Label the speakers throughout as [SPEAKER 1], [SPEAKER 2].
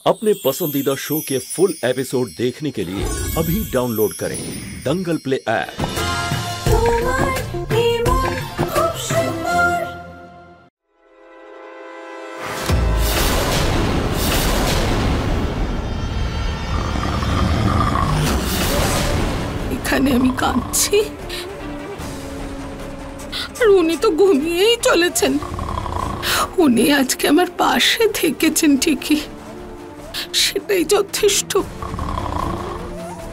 [SPEAKER 1] अपने पसंदीदा शो के फुल एपिसोड देखने के लिए अभी डाउनलोड करें दंगल प्ले ऐप।
[SPEAKER 2] এখানে আমি কাঁদছি আর উনি তো ঘুমিয়েই চলেছেন। উনি আজকে আমার পাশে থেকেছেন ঠিকই, সেটাই যথেষ্ট।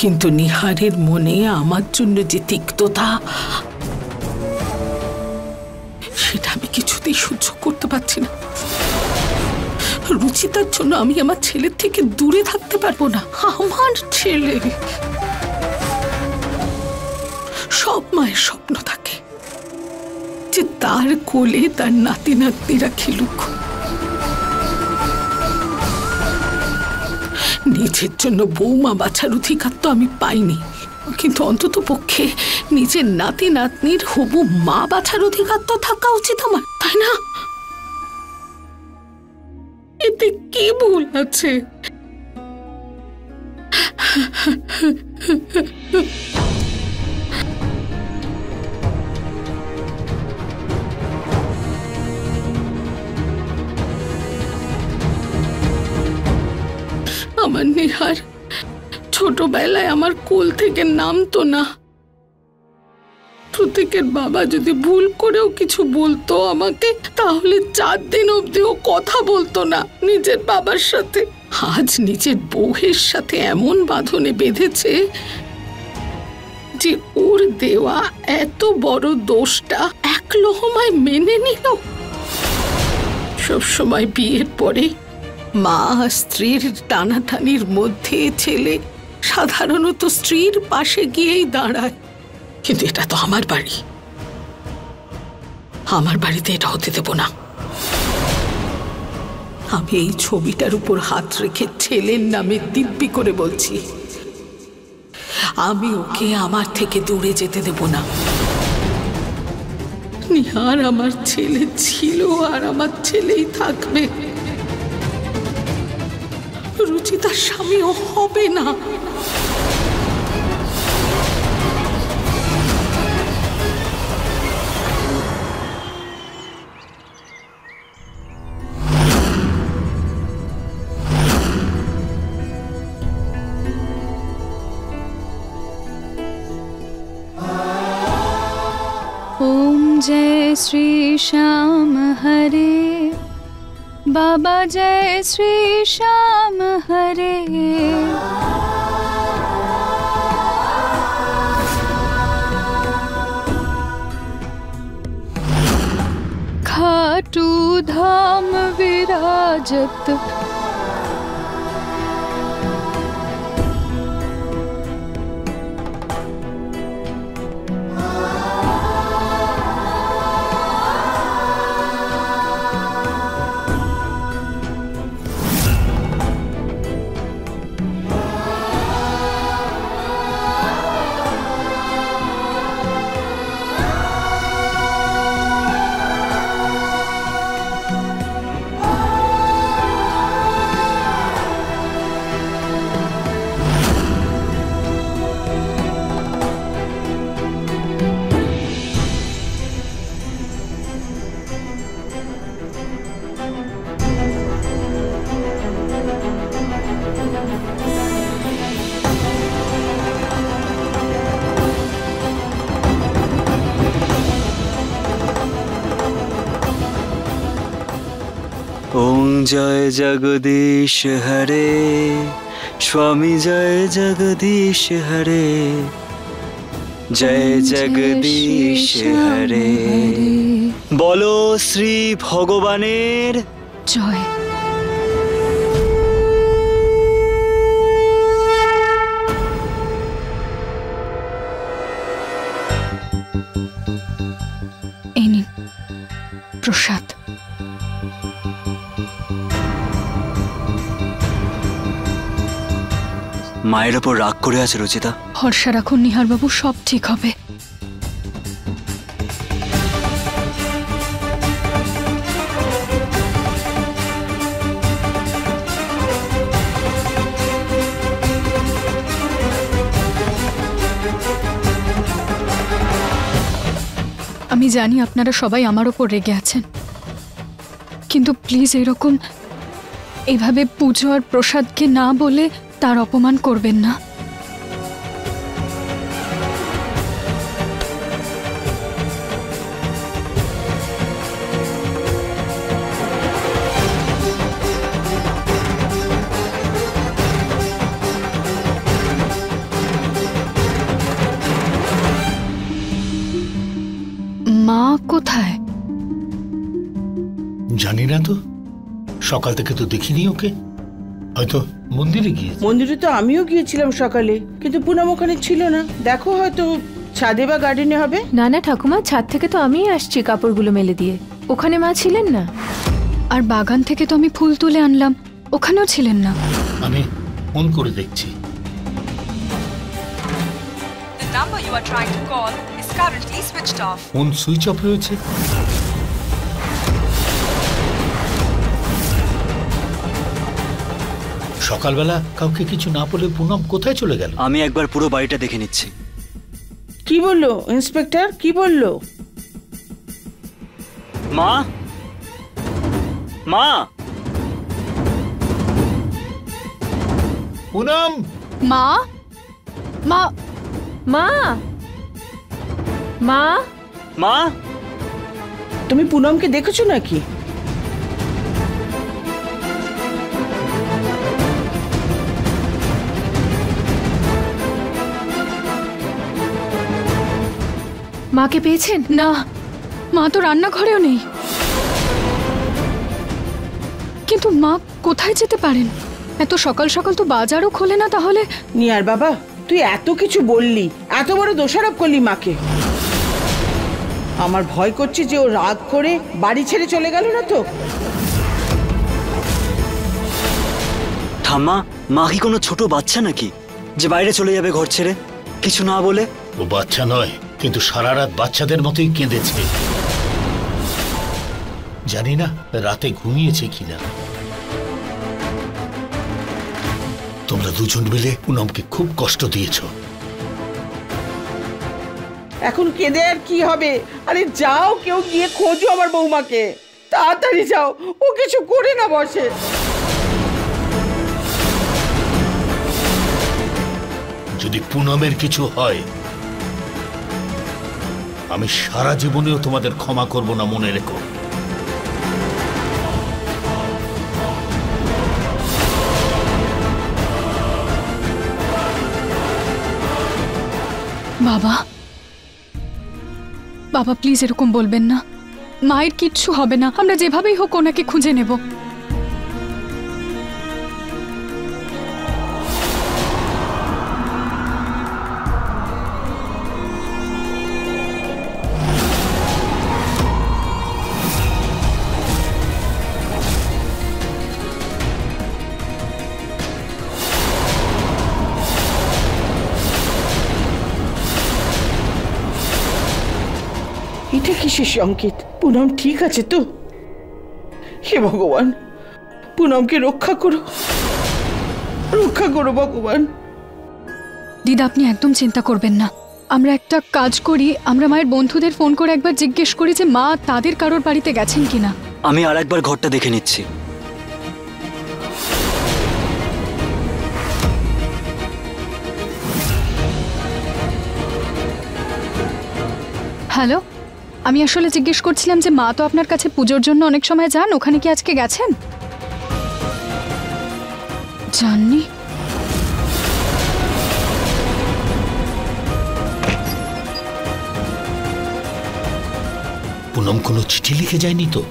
[SPEAKER 2] কিন্তু নিহারের মনে আমার জন্য যে তিক্ততা, সেটা আমি কিছুতেই সহ্য করতে পারছি না। রুচিতার জন্য আমি আমার ছেলের থেকে দূরে থাকতে পারবো না। আমার ছেলে, সব মায়ের স্বপ্ন থাকে যে তার কোলে তার নাতি নাতনিরা খেলুক। নিজের জন্য বৌমা বাছার অধিকার তো আমি পাইনি, কিন্তু অন্তত পক্ষে নিজের নাতি নাতনির হবু মা বাছার অধিকার তো থাকা উচিত আমার, তাই না? এতে কি ভুল আছে? আমার নিহার ছোটবেলায় আমার কোল থেকে নামতো না। প্রত্যেকের বাবা যদি ভুল করেও কিছু বলতো আমাকে, তাহলে 4 দিন অবধিও কথা বলতো না নিজের বাবার সাথে। আজ নিজের বউয়ের সাথে এমন বাঁধনে বেঁধেছে যে ওর দেওয়া এত বড় দোষটা এক লহমায় মেনে নিল। সবসময় বিয়ের পরে মা স্ত্রীর টানাটানির মধ্যে ছেলে সাধারণত স্ত্রীর পাশে গিয়েই দাঁড়ায়, কিন্তু এটা তো আমার বাড়ি। আমার বাড়িতে এটা হতে দেব না। আমি এই ছবিটার উপর হাত রেখে ছেলের নামে দিব্যি করে বলছি, আমি ওকে আমার থেকে দূরে যেতে দেব না। নিহার আমার ছেলে ছিল আর আমার ছেলেই থাকবে। রুচিতার স্বামীও হবে না।
[SPEAKER 3] ओम जय श्री श्याम हरे, बाबा जय श्री श्याम हरे। खाटू धाम विराजत,
[SPEAKER 4] ओम जय जगदीश हरे, स्वामी जय जगदीश हरे, जय जगदीश हरे। बोलो श्री भगवानेर
[SPEAKER 3] जय। এই নিন প্রসাদ।
[SPEAKER 4] মায়ের ওপর রাগ করে আছে রুচিতা।
[SPEAKER 3] ভরসা রাখুন নিহার বাবু, সব ঠিক হবে। আমি জানি আপনারা সবাই আমার ওপর রেগে আছেন, কিন্তু প্লিজ এরকম এভাবে পুজো আর প্রসাদকে না বলে তার অপমান করবেন না। মা কোথায়?
[SPEAKER 5] জানি না তো, সকাল থেকে তো দেখিনি ওকে, হয়তো মন্দিরে গিয়েছে।
[SPEAKER 6] মন্দিরে তো আমিও গিয়েছিলাম সকালে, কিন্তু পুনম ওখানে ছিল না। দেখো হয়তো ছাদে বা গার্ডেনে হবে।
[SPEAKER 7] না না ঠাকুমা, ছাদ থেকে তো আমিই আসছি কাপড়গুলো মেলে দিয়ে। ওখানে মা ছিলেন না।
[SPEAKER 3] আর বাগান থেকে তো আমি ফুল তুলে আনলাম, ওখানেও ছিলেন না।
[SPEAKER 5] আমি ফোন করে দেখছি।
[SPEAKER 8] The number you are trying to call is currently switched off.
[SPEAKER 5] Phone switch off রয়েছে। সকালবেলা কাউকে কিছু না বলে পুনম কোথায় চলে গেল?
[SPEAKER 4] আমি একবার পুরো বাড়িটা দেখে নিচ্ছি।
[SPEAKER 6] কি বললো ইন্সপেক্টর, কি বললো?
[SPEAKER 4] মা, মা,
[SPEAKER 5] পুনম!
[SPEAKER 3] মা, মা,
[SPEAKER 7] মা, মা,
[SPEAKER 4] মা,
[SPEAKER 6] তুমি পুনমকে দেখেছো নাকি?
[SPEAKER 7] মাকে পেয়েছেন?
[SPEAKER 3] না, মা তো রান্নাঘরেও নেই। কিন্তু মা কোথায় যেতে পারেন? এত সকাল সকাল তো বাজারও খোলে না। তাহলে
[SPEAKER 6] নিয়ার বাবা, তুই এত কিছু বললি, এত বড় দোষারোপ করলি মাকে। আমার ভয় করছে যে ও রাগ করে বাড়ি ছেড়ে চলে গেল না তো।
[SPEAKER 4] ঠাম্মা, মা কি কোনো ছোট বাচ্চা নাকি যে বাইরে চলে যাবে ঘর ছেড়ে কিছু না বলে?
[SPEAKER 5] ও বাচ্চা নয়, কিন্তু সারা রাত বাচ্চাদের মতোই কেঁদেছে। জানি না রাতে ঘুমিয়েছে কিনা। তোমরা দুজন মিলে পুনমকে খুব কষ্ট দিয়েছো।
[SPEAKER 6] এখন কেঁদে আর কি হবে? আরে যাও, কেউ গিয়ে খোঁজো আমার বৌমাকে, তাড়াতাড়ি যাও, ও কিছু করে না বসে।
[SPEAKER 5] যদি পুনমের কিছু হয়, আমি সারা জীবনেও তোমাদের ক্ষমা করব না, মনে রেখো।
[SPEAKER 3] বাবা, বাবা প্লিজ এরকম বলবেন না। মায়ের কিচ্ছু হবে না, আমরা যেভাবেই হোক ওনাকে খুঁজে নেব।
[SPEAKER 6] এটা কিসের সংকেত? পুনম ঠিক আছে তো? হে ভগবান, পুনমকে রক্ষা করো, রক্ষা করো ভগবান।
[SPEAKER 3] দিদা আপনি একদম চিন্তা করবেন না। আমরা একটা কাজ করি, আমরা মায়ের বন্ধুদের ফোন করে একবার জিজ্ঞেস করি যে মা তাদের কারোর বাড়িতে গেছেন কিনা।
[SPEAKER 4] আমি আর একবার ঘরটা দেখে নিচ্ছি।
[SPEAKER 3] হ্যালো, আমি আসলে জিজ্ঞেস করছিলাম যে মা তো আপনার কাছে পুজোর জন্য অনেক সময় যান, ওখানে কি আজকে গেছেন? জাননি।
[SPEAKER 5] পুনম কোনো চিঠি লিখে যায়নি তো?